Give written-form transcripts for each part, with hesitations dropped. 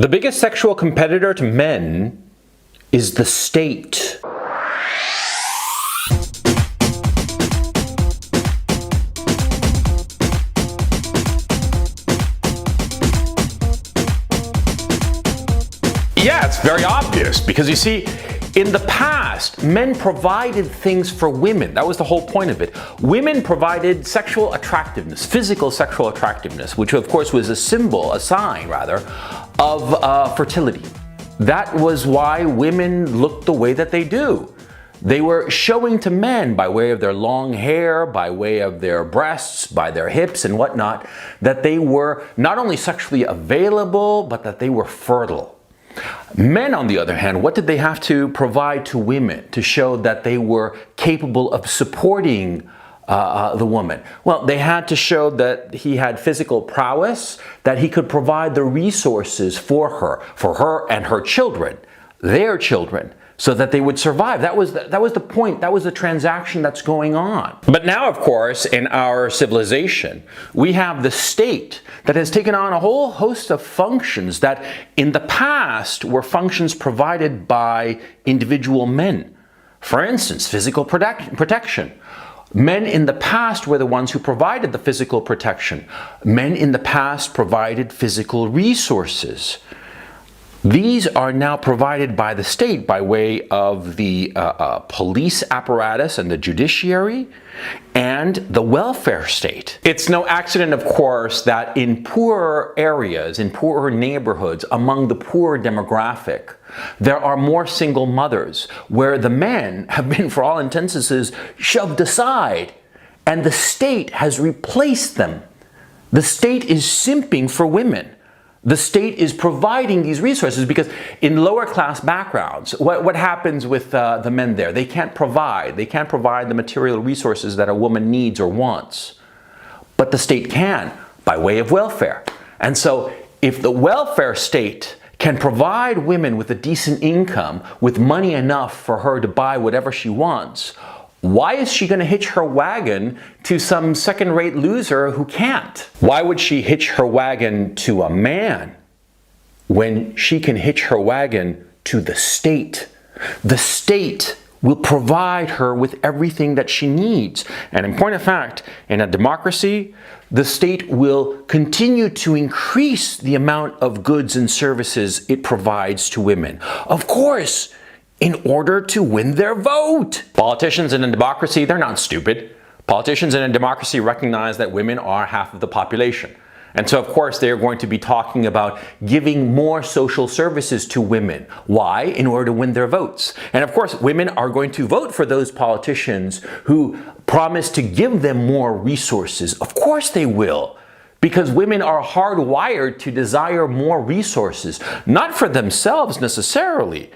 The biggest sexual competitor to men is the state. Yeah, it's very obvious because you see, in the past, men provided things for women. That was the whole point of it. Women provided sexual attractiveness, physical sexual attractiveness, which of course was a symbol, a sign rather, of fertility. That was why women looked the way that they do. They were showing to men by way of their long hair, by way of their breasts, by their hips and whatnot, that they were not only sexually available, but that they were fertile. Men, on the other hand, what did they have to provide to women to show that they were capable of supporting the woman? Well, they had to show that he had physical prowess, that he could provide the resources for her and her children, their children, so that they would survive. That was the point. That was the transaction that's going on. But now, of course, in our civilization, we have the state that has taken on a whole host of functions that in the past were functions provided by individual men. For instance, physical protection. Men in the past were the ones who provided the physical protection. Men in the past provided physical resources. These are now provided by the state by way of the police apparatus and the judiciary and the welfare state. It's no accident, of course, that in poorer areas, in poorer neighborhoods, among the poor demographic, there are more single mothers where the men have been, for all intents and purposes, shoved aside and the state has replaced them. The state is simping for women. The state is providing these resources because in lower class backgrounds, what happens with the men there? They can't provide the material resources that a woman needs or wants. But the state can by way of welfare. And so if the welfare state can provide women with a decent income, with money enough for her to buy whatever she wants, why is she going to hitch her wagon to some second-rate loser who can't? Why would she hitch her wagon to a man when she can hitch her wagon to the state? The state will provide her with everything that she needs. And in point of fact, in a democracy, the state will continue to increase the amount of goods and services it provides to women. Of course, in order to win their vote. Politicians in a democracy, they're not stupid. Politicians in a democracy recognize that women are half of the population. And so, of course, they're going to be talking about giving more social services to women. Why? In order to win their votes. And of course, women are going to vote for those politicians who promise to give them more resources. Of course they will. Because women are hardwired to desire more resources, not for themselves necessarily,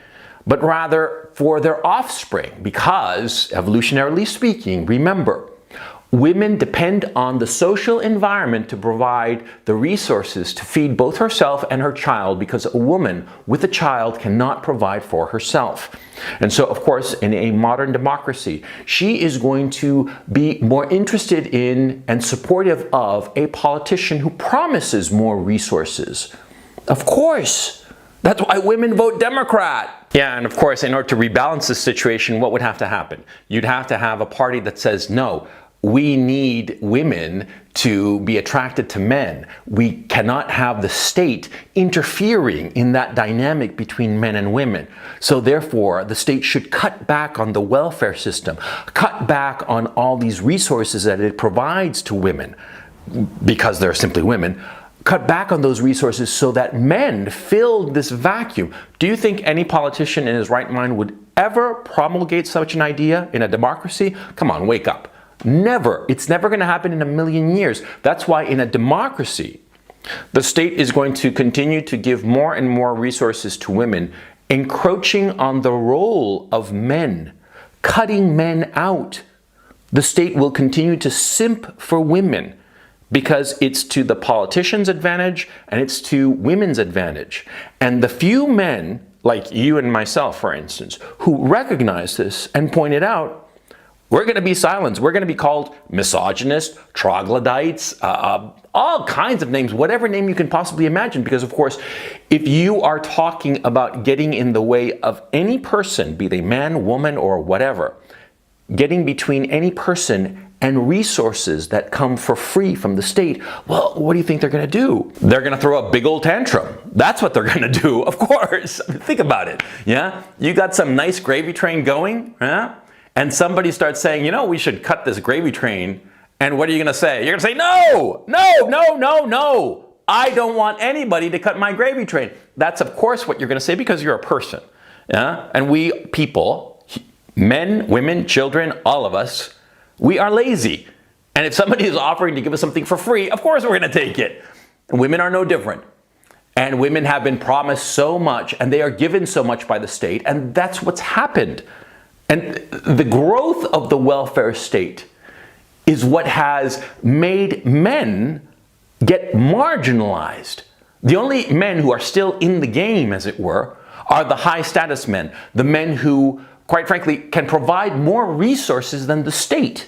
but rather for their offspring, because, evolutionarily speaking, remember, women depend on the social environment to provide the resources to feed both herself and her child, because a woman with a child cannot provide for herself. And so, of course, in a modern democracy, she is going to be more interested in and supportive of a politician who promises more resources. Of course. That's why women vote Democrat. Yeah, and of course, in order to rebalance the situation, what would have to happen? You'd have to have a party that says, no, we need women to be attracted to men. We cannot have the state interfering in that dynamic between men and women. So therefore, the state should cut back on the welfare system, cut back on all these resources that it provides to women, because they're simply women. Cut back on those resources so that men fill this vacuum. Do you think any politician in his right mind would ever promulgate such an idea in a democracy? Come on, wake up. Never. It's never going to happen in a million years. That's why in a democracy, the state is going to continue to give more and more resources to women, encroaching on the role of men, cutting men out. The state will continue to simp for women, because it's to the politician's advantage and it's to women's advantage. And the few men, like you and myself, for instance, who recognize this and point it out, We're going to be silenced. We're going to be called misogynist, troglodytes, all kinds of names, whatever name you can possibly imagine. Because, of course, if you are talking about getting in the way of any person, be they man, woman, or whatever, getting between any person and resources that come for free from the state, well, what do you think they're going to do? They're going to throw a big old tantrum. That's what they're going to do, of course. I mean, think about it. Yeah, you got some nice gravy train going, yeah? And somebody starts saying, you know, we should cut this gravy train. And what are you going to say? You're going to say, no, no, no, no, no. I don't want anybody to cut my gravy train. That's, of course, what you're going to say because you're a person. Yeah? And we people, men, women, children, all of us, we are lazy. And if somebody is offering to give us something for free, of course we're going to take it. And women are no different. And women have been promised so much, and they are given so much by the state, and that's what's happened. And the growth of the welfare state is what has made men get marginalized. The only men who are still in the game, as it were, are the high status men, the men who, quite frankly, can provide more resources than the state.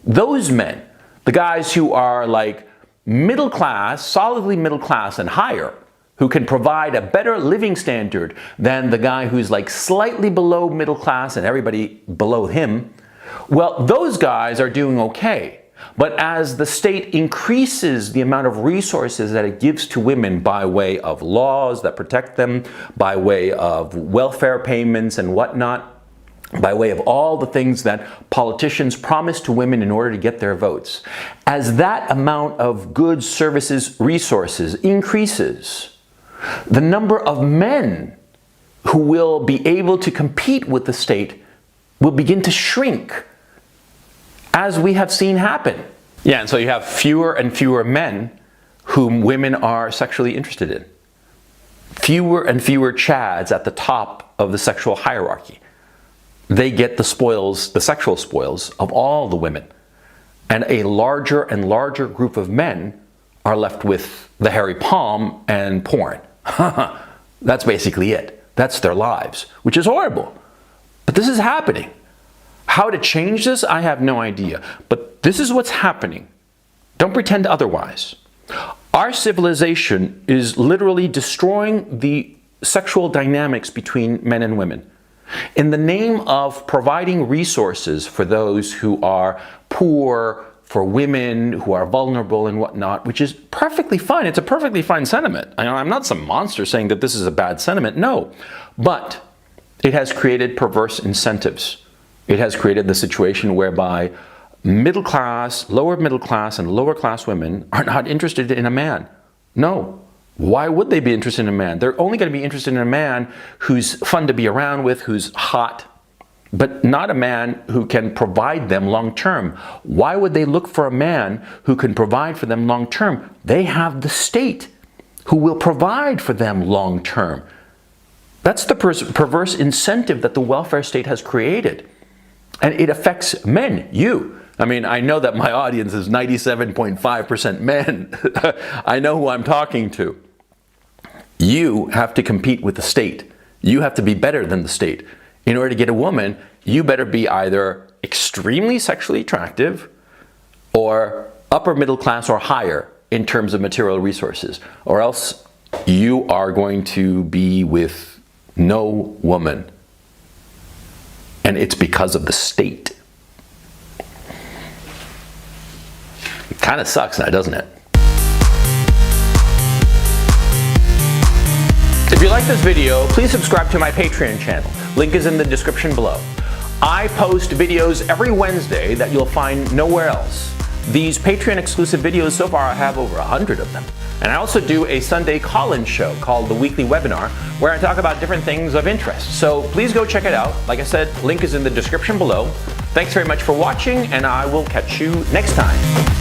Those men, the guys who are like middle class, solidly middle class and higher, who can provide a better living standard than the guy who's like slightly below middle class and everybody below him, well, those guys are doing okay. But as the state increases the amount of resources that it gives to women by way of laws that protect them, by way of welfare payments and whatnot, by way of all the things that politicians promise to women in order to get their votes, as that amount of goods, services, resources increases, the number of men who will be able to compete with the state will begin to shrink, as we have seen happen. Yeah, and so you have fewer and fewer men whom women are sexually interested in. Fewer and fewer chads at the top of the sexual hierarchy. They get the spoils, the sexual spoils of all the women. And a larger and larger group of men are left with the hairy palm and porn. That's basically it. That's their lives, which is horrible. But this is happening. How to change this, I have no idea. But this is what's happening. Don't pretend otherwise. Our civilization is literally destroying the sexual dynamics between men and women. In the name of providing resources for those who are poor, for women who are vulnerable and whatnot, which is perfectly fine. It's a perfectly fine sentiment. I'm not some monster saying that this is a bad sentiment, no. But it has created perverse incentives. It has created the situation whereby middle class, lower middle class, and lower class women are not interested in a man. No. Why would they be interested in a man? They're only going to be interested in a man who's fun to be around with, who's hot, but not a man who can provide them long term. Why would they look for a man who can provide for them long term? They have the state who will provide for them long term. That's the perverse incentive that the welfare state has created. And it affects men, you. I mean, I know that my audience is 97.5% men. I know who I'm talking to. You have to compete with the state. You have to be better than the state. In order to get a woman, you better be either extremely sexually attractive or upper middle class or higher in terms of material resources, or else you are going to be with no woman. And it's because of the state. It kind of sucks now, doesn't it? If you like this video, please subscribe to my Patreon channel. Link is in the description below. I post videos every Wednesday that you'll find nowhere else. These Patreon exclusive videos, so far I have over 100 of them. And I also do a Sunday call-in show called The Weekly Webinar, where I talk about different things of interest. So please go check it out. Like I said, link is in the description below. Thanks very much for watching, and I will catch you next time.